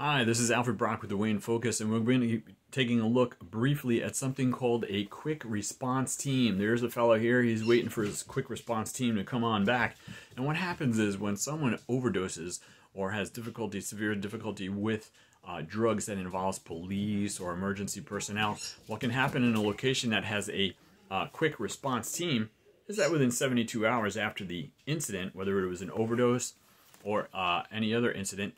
Hi, this is Alfred Brock with the Way in Focus, and we're going to be taking a look briefly at something called a quick response team. There's a fellow here, he's waiting for his quick response team to come on back. And what happens is when someone overdoses or has difficulty, severe difficulty with drugs that involves police or emergency personnel, what can happen in a location that has a quick response team is that within 72 hours after the incident, whether it was an overdose or any other incident,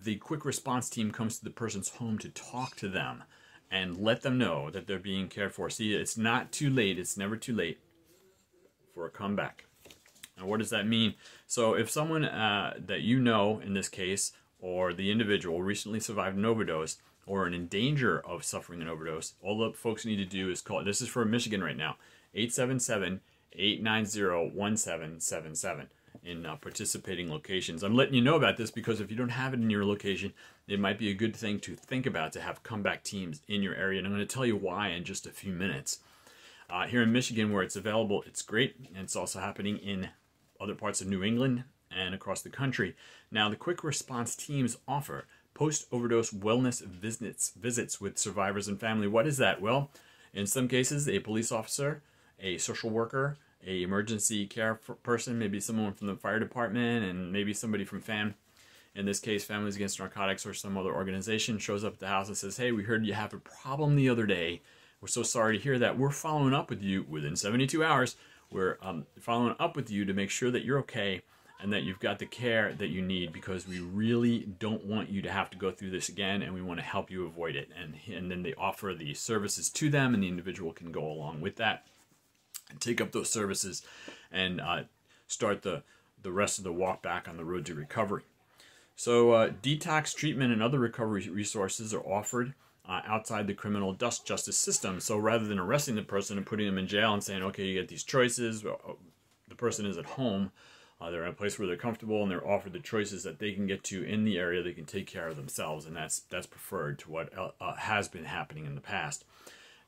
the quick response team comes to the person's home to talk to them and let them know that they're being cared for. See, it's not too late. It's never too late for a comeback. And what does that mean? So if someone that you know, in this case, or the individual recently survived an overdose or are in danger of suffering an overdose, all the folks need to do is call, this is for Michigan right now, 877-890-1777. in participating locations. I'm letting you know about this because if you don't have it in your location, it might be a good thing to think about to have comeback teams in your area. And I'm going to tell you why in just a few minutes. Here in Michigan, where it's available, it's great. And it's also happening in other parts of New England and across the country. Now, the quick response teams offer post-overdose wellness visits with survivors and family. What is that? Well, in some cases, a police officer, a social worker, a emergency care person, maybe someone from the fire department, and maybe somebody from in this case, Families Against Narcotics or some other organization, shows up at the house and says, hey, we heard you have a problem the other day. We're so sorry to hear that. We're following up with you within 72 hours. We're following up with you to make sure that you're okay and that you've got the care that you need, because we really don't want you to have to go through this again, and we want to help you avoid it. And then they offer the services to them, and the individual can go along with that and take up those services and start the rest of the walk back on the road to recovery. So detox treatment and other recovery resources are offered outside the criminal justice system. So rather than arresting the person and putting them in jail and saying, okay, you get these choices, the person is at home, they're in a place where they're comfortable, and they're offered the choices that they can get to in the area. They can take care of themselves, and that's preferred to what has been happening in the past.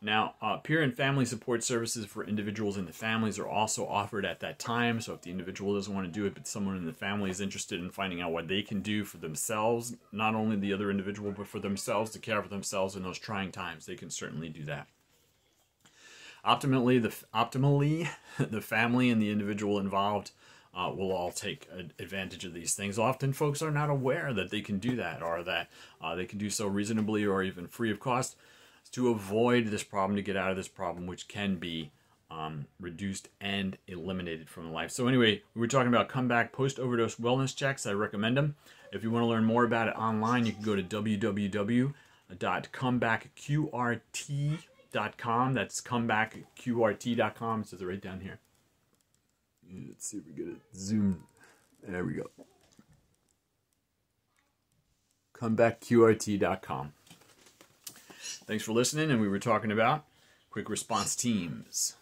Now, peer and family support services for individuals in the families are also offered at that time. So if the individual doesn't want to do it, but someone in the family is interested in finding out what they can do for themselves, not only the other individual, but for themselves, to care for themselves in those trying times, they can certainly do that. Optimally, the family and the individual involved will all take advantage of these things. Often folks are not aware that they can do that, or that they can do so reasonably or even free of cost, to avoid this problem, to get out of this problem, which can be reduced and eliminated from life. So anyway, we were talking about comeback post-overdose wellness checks. I recommend them. If you want to learn more about it online, you can go to www.comebackqrt.com. That's comebackqrt.com. It says it right down here. Let's see if we get it zoomed. There we go. comebackqrt.com. Thanks for listening, and we were talking about quick response teams.